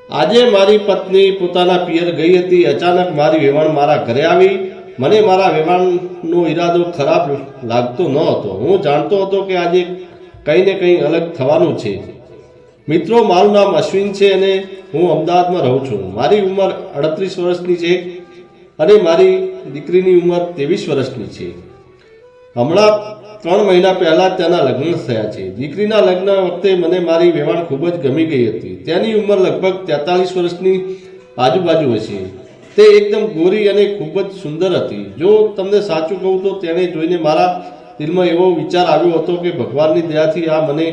આજે મારી પત્ની પોતાના પિયર ગઈ હતી. અચાનક મારી વેવાણ મારા ઘરે આવી. મને મારા વેવાણનો ઈરાદો ખરાબ લાગતો ન હતો. હું જાણતો હતો કે આજે કંઈ ને કંઈ અલગ થવાનું છે. મિત્રો, મારું નામ અશ્વિન છે અને હું અમદાવાદમાં રહું છું. મારી ઉંમર 38 વર્ષની છે અને મારી દીકરીની ઉંમર 23 વર્ષની છે. હમણાં 3 મહિના પહેલાં તેના લગ્ન થયા છે. દીકરીના લગ્ન વખતે મને મારી વેવાણ ખૂબ જ ગમી ગઈ હતી. તેની ઉંમર લગભગ 43 વર્ષની આજુબાજુ હશે. તે એકદમ ગોરી અને ખૂબ જ સુંદર હતી. જો તમને સાચું કહું તો તેને જોઈને મારા દિલમાં એવો વિચાર આવ્યો હતો કે ભગવાનની દયાથી આ મને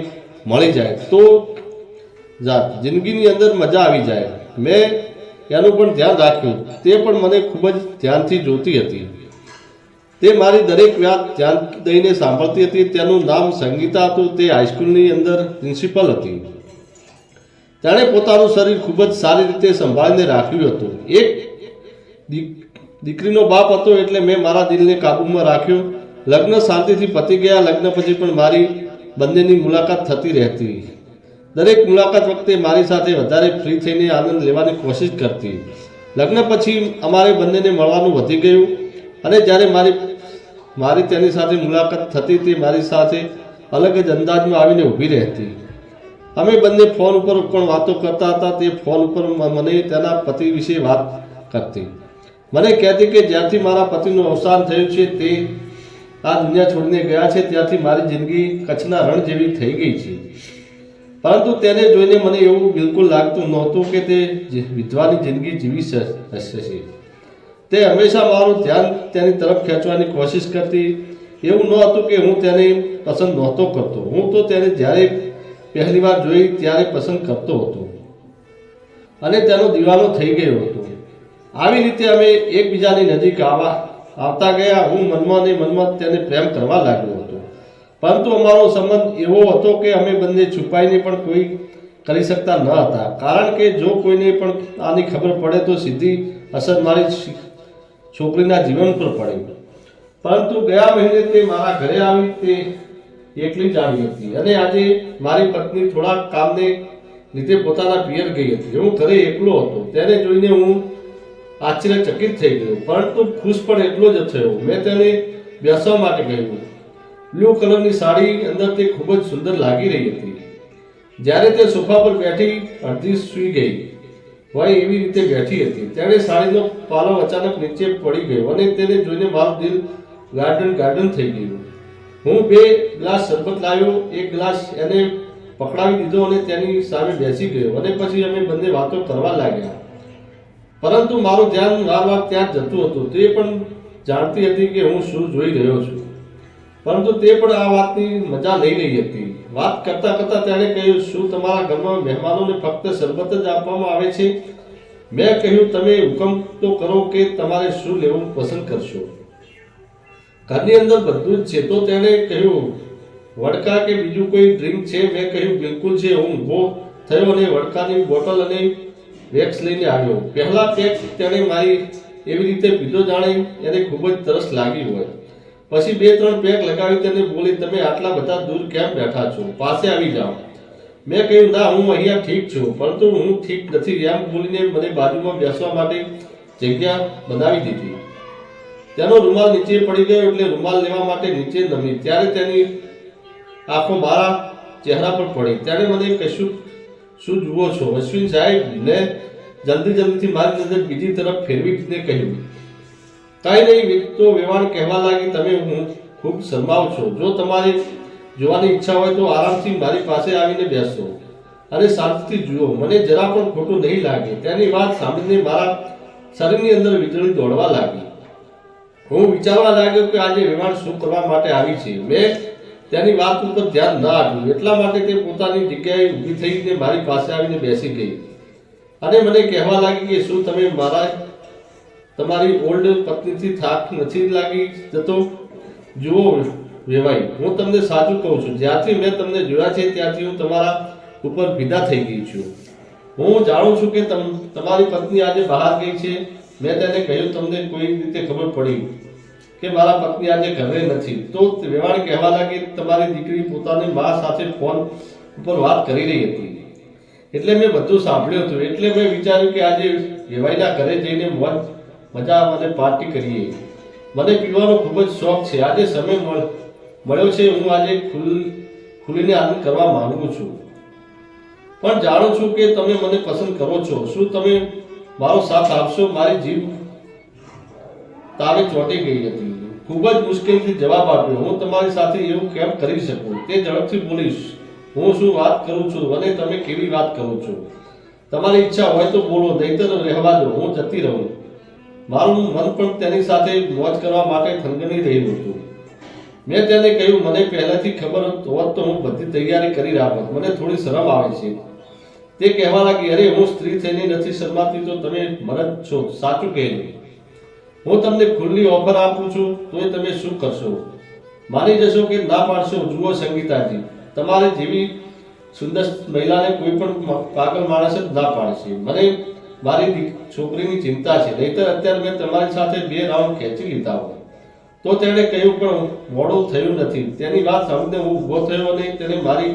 મળી જાય તો જિંદગીની અંદર મજા આવી જાય. મેં એનું પણ ધ્યાન રાખ્યું. તે પણ મને ખૂબ જ ધ્યાનથી જોતી હતી. તે મારી દરેક વાત ધ્યાન દઈને સાંભળતી હતી. તેનું નામ સંગીતા હતું. તે હાઈસ્કૂલની અંદર પ્રિન્સિપલ હતી. તેણે પોતાનું શરીર ખૂબ જ સારી રીતે સંભાળીને રાખ્યું હતું. એક દીકરીનો બાપ હતો એટલે મેં મારા દિલને કાબૂમાં રાખ્યો. લગ્ન શાંતિથી પતી ગયા. લગ્ન પછી પણ મારી બંનેની મુલાકાત થતી રહેતી. દરેક મુલાકાત વખતે મારી સાથે વધારે ફ્રી થઈને આનંદ લેવાની કોશિશ કરતી. લગ્ન પછી અમારે બંનેને મળવાનું વધી ગયું અને જ્યારે મારી તેની સાથે મુલાકાત થતી તે મારી સાથે અલગ જ અંદાજમાં આવીને ઊભી રહેતી. અમે બંને ફોન ઉપર પણ વાતો કરતા હતા. તે ફોન ઉપર મને તેના પતિ વિશે વાત કરતી. મને કહેતી કે જ્યારથી મારા પતિનું અવસાન થયું છે, તે આ દુનિયા છોડીને ગયા છે, ત્યાંથી મારી જિંદગી કચ્છના રણ જેવી થઈ ગઈ છે. પરંતુ તેને જોઈને મને એવું બિલકુલ લાગતું નહોતું કે તે વિધવાની જિંદગી જીવી હશે. તે હંમેશા મારું ધ્યાન તેની તરફ ખેંચવાની કોશિશ કરતી. એવું ન હતું કે હું તેને પસંદ નહોતો કરતો. હું તો તેને જ્યારે પહેલી વાર જોઈ ત્યારે પસંદ કરતો હતો અને તેનો દીવાનો થઈ ગયો હતો. આવી રીતે અમે એકબીજાની નજીક આવતા ગયા. હું મનમાં ને મનમાં તેને પ્રેમ કરવા લાગ્યો હતો. પરંતુ અમારો સંબંધ એવો હતો કે અમે બંને છુપાઈને પણ કોઈ કરી શકતા ન હતા. કારણ કે જો કોઈને પણ આની ખબર પડે તો સીધી અસર મારી છોકરીના જીવન પર પડે. પરંતુ ગયા મહિને તે મારા ઘરે આવી. તે એકલી જ આવી હતી અને આજે મારી પત્ની થોડા કામને લીધે પોતાના પિયર ગઈ હતી. હું ઘરે એકલો હતો. તેને જોઈને હું આશ્ચર્યચકિત થઈ ગયો, પરંતુ ખુશ પણ એટલો જ થયો. મેં તેને બેસવા માટે કહ્યું. બ્લુ કલરની સાડી અંદર તે ખૂબ જ સુંદર લાગી રહી હતી. જ્યારે તે સોફા પર બેઠી અડધી સૂઈ ગઈ હોય એવી રીતે બેઠી હતી. તેણે સાડીનો પાલો અચાનક નીચે પડી ગયો અને તેને જોઈને મારું દિલ ગાર્ડન થઈ ગયું. હું 2 ગ્લાસ શરબત લાવ્યો. એક ગ્લાસ એને પકડાવી દીધો અને તેની સામે બેસી ગયો અને પછી અમે બંને વાતો કરવા લાગ્યા. પરંતુ મારું ધ્યાન વાર ત્યાં જ જતું હતું. તે પણ જાણતી હતી કે હું શું જોઈ રહ્યો છું, પરંતુ તે પણ આ વાતની મજા લઈ રહી હતી. વાત કરતા કરતા તેણે કહ્યું, શું તમારા ઘરમાં મહેમાનોને ફક્ત શરબત જ આપવામાં આવે છે? મેં કહ્યું, તમે હુકમ તો કરો કે તમારે શું લેવું પસંદ કરશો. ઘરની અંદર બધું જ છે. તો તેણે કહ્યું, વડકા કે બીજું કોઈ ડ્રિંક છે? મેં કહ્યું, બિલકુલ છે. હું ઊભો થયો અને વડકાની બોટલ અને વેક્સ લઈને આવ્યો. પહેલા પેક તેણે મારી એવી રીતે પીધો જાણે એને ખૂબ જ તરસ લાગી હોય. પછી 2-3 પેક લગાવી તેને બોલી, તમે આટલા બધા દૂર કેમ બેઠા છો? પાસે આવી જાઓ. મેં કહ્યું, ના, હું અહીંયા ઠીક છું. પરંતુ હું ઠીક નથી એમ બોલીને મને બાજુમાં બેસવા માટે જગ્યા બનાવી દીધી. તેનો રૂમાલ નીચે પડી ગયો એટલે રૂમાલ લેવા માટે નીચે નમી. ત્યારે તેની આંખો મારા ચહેરા પર પડી. તેણે મને કશું શું જુઓ છો અશ્વિન સાહેબ? ને જલ્દીથી મારી નજર બીજી તરફ ફેરવીને કહ્યું, કાંઈ નહીં. તો વેવાણ કહેવા લાગી, તમે હું ખૂબ શરમાવ છો. જો તમારે જોવાની ઈચ્છા હોય તો આરામથી મારી પાસે આવીને બેસો અને શાંતિથી જુઓ. મને જરા પણ ખોટું નહીં લાગે. તેની વાત સાંભળીને મારા શરીરની અંદર વીજળી દોડવા લાગી. હું વિચારવા લાગ્યો કે આજે વેવાણ શું કરવા માટે આવી છે. મેં તેની વાત ઉપર ધ્યાન ન આપ્યું. એટલા માટે તે પોતાની જગ્યાએ ઊભી થઈને મારી પાસે આવીને બેસી ગઈ અને મને કહેવા લાગી કે શું તમે તમારી ઓલ્ડ પત્નીથી થાક નથી લાગી જતો? જુઓ વેવાઈ, હું તમને સાચું કહું છું. જ્યારથી મેં તમને જોયા છે ત્યારથી હું તમારા ઉપર ફિદા થઈ ગઈ છું. હું જાણું છું કે તમારી પત્ની આજે બહાર ગઈ છે. મેં તેને કહ્યું, તમને કોઈ રીતે ખબર પડી કે મારા પત્ની આજે ઘરે નથી? તો વેવાણ કહેવા લાગી, તમારી દીકરી પોતાની મા સાથે ફોન ઉપર વાત કરી રહી હતી. એટલે મેં બધું સાંભળ્યું હતું. એટલે મેં વિચાર્યું કે આજે વેવાઈના ઘરે જઈને મજા અને પાર્ટી કરીએ. મને પીવાનો ખૂબ જ શોખ છે. આજે સમય મળ્યો છે. હું આજે ખુલીને આનંદ કરવા માંગુ છું. પણ જાણું છું કે તમે મને પસંદ કરો છો. શું તમે મારો સાથ આપશો? મારી જીભ તાવે ચોંટી ગઈ હતી. ખૂબ જ મુશ્કેલથી જવાબ આપ્યો. હું તમારી સાથે એવું કેમ કરી શકું? તે ઝડપથી બોલીશ. હું શું વાત કરું છું અને તમે કેવી વાત કરો છો? તમારી ઈચ્છા હોય તો બોલો, નહીંતર રહેવા દો, હું જતી રહું. મારું મન પણ તેની સાથે મોજ કરવા માટે થનગની રહ્યું હતું. મેં તેને કહ્યું, મને પહેલાથી ખબર હોત તો હું બધી તૈયારી કરી રાખત. મને થોડી શરમ આવે છે. તે કહેવા લાગી, અરે હું સ્ત્રી થઈને નથી શરમાતી તો તમે મરદ છો. સાચું કહેલું. હું તમને ખુલ્લી ઓફર આપું છું, તોય તમે શું કરશો? માની જશો કે ના પાડશો? જુઓ સંગીતાજી, તમારે જેવી સુંદર મહિલાને કોઈ પણ પાગલ માણસ જ ના પાડશે. મને મારી છોકરીની ચિંતા છે, નહીંતર અત્યારે મેં તમારી સાથે 2 રાઉન્ડ ખેંચી લીધા હોય. તો તેણે કહ્યું, પણ મોડું થયું નથી. તેની વાત સાંભળીને હું ઊભો થયો અને તેને મારી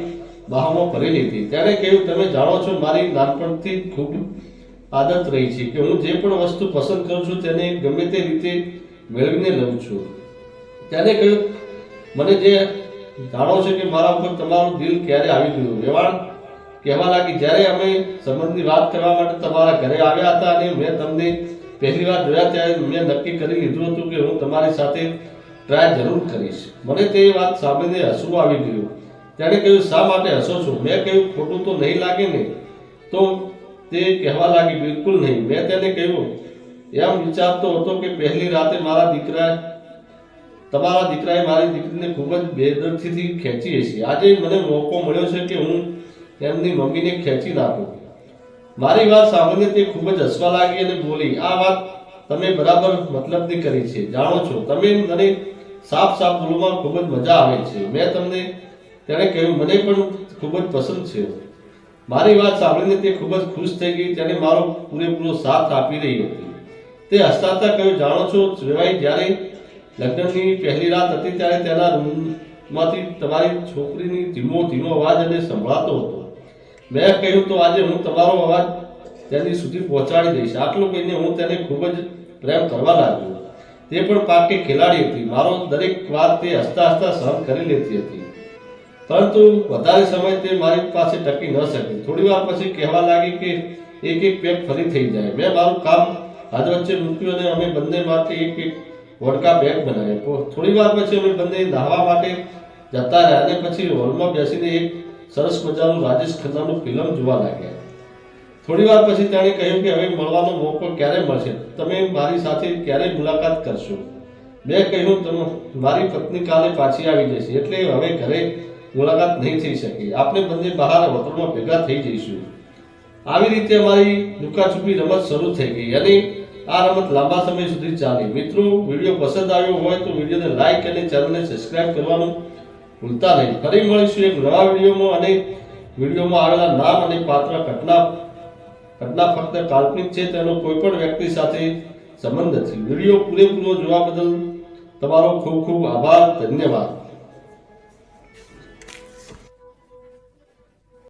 બાહોમાં ભરી લીધી. તેણે કહ્યું, તમે જાણો છો, મારી નાનપણથી ખૂબ આદત રહી છે કે હું જે પણ વસ્તુ પસંદ કરું છું તેને ગમે તે રીતે મેળવીને લઉં છું. તેને કહ્યું, મને જે જાણો છો કે મારા ઉપર તમારું દિલ ક્યારે આવી ગયું? વેવાણ કહેવા લાગી, જ્યારે અમે સંબંધની વાત કરવા માટે તમારા ઘરે આવ્યા હતા અને મેં તમને પહેલી વાર જોયા ત્યારે મેં નક્કી કરી લીધું હતું કે હું તમારી સાથે ટ્રાય જરૂર કરીશ. મને તે વાત સાંભળીને હસવું આવી ગયું. તેણે કહ્યું, શા માટે હસો છો? મેં કહ્યું, ખોટું તો નહીં લાગે ને? તો તે કહેવા લાગી, બિલકુલ નહીં. મેં તેને કહ્યું, એમ વિચારતો હતો કે પહેલી રાતે તમારા દીકરાએ મારી દીકરીને ખૂબ જ બેદરદીથી ખેંચી હશે. આજે મને મોકો મળ્યો છે કે હું એમની મમ્મીને ખેંચી નાખું. મારી વાત સાંભળીને તે ખૂબ જ હસવા લાગી અને બોલી, આ વાત તમે બરાબર મતલબની કરી છે. જાણો છો, તમે મને સાફ બોલવામાં ખૂબ જ મજા આવે છે. તેણે કહ્યું, મને પણ ખૂબ જ પસંદ છે. મારી વાત સાંભળીને તે ખૂબ જ ખુશ થઈ ગઈ. તેને મારો પૂરેપૂરો સાથ આપી રહી હતી. તે હસતા હસતા કહ્યું, જાણો છો વેવાઈ, જ્યારે લગ્નની પહેલી રાત હતી ત્યારે તેના રૂમમાંથી તમારી છોકરીની ધીમો અવાજ અને સંભળાતો હતો. મેં કહ્યું, તો આજે હું તમારો અવાજ તેની સુધી પહોંચાડી દઈશ. આટલું કહીને હું તેને ખૂબ જ પ્રેમ કરવા લાગ્યો. તે પણ પાકી ખેલાડી હતી. મારો દરેક વાત તે હસતા સહન કરી લેતી હતી. પરંતુ વધારે સમય તે મારી પાસે ટકી ન શકી. થોડી વાર પછી કહેવા લાગી કે એક પેક ફરી થઈ જાય. મેં મારું કામ હાથ વચ્ચે મૂક્યું અને અમે બંને માટે એક વોડકા પેક બનાવ્યો. થોડી વાર પછી અમે બંને નહાવા માટે જતા રહ્યા અને પછી હોલમાં બેસીને એક સરસ મજાનું રાજેશ ખન્નાનું ફિલ્મ જોવા લાગ્યા. થોડી વાર પછી તેણે કહ્યું કે હવે મળવાનો મોકો ક્યારે મળશે? તમે મારી સાથે ક્યારે મુલાકાત કરશો? મેં કહ્યું, મારી પત્ની કાલે પાછી આવી જશે, એટલે હવે ઘરે મુલાકાત નહીં થઈ શકે. આપણે બંને બહાર હોટલમાં ભેગા થઈ જઈશું. આવી રીતે અમારી લુકાછુપી રમત શરૂ થઈ ગઈ અને આ રમત લાંબા સમય સુધી ચાલી. મિત્રો, વિડીયો પસંદ આવ્યો હોય તો વિડીયોને લાઈક અને ચેનલને સબસ્ક્રાઇબ કરવાનું ભૂલતા નહીં. ફરી મળીશું એક નવા વિડીયોમાં. અને વિડીયોમાં આવેલા નામ અને પાત્ર ઘટના ફક્ત કાલ્પનિક છે, તેનો કોઈ પણ વ્યક્તિ સાથે સંબંધ નથી. વિડીયો પૂરેપૂરો જોવા બદલ તમારો ખૂબ ખૂબ આભાર. ધન્યવાદ.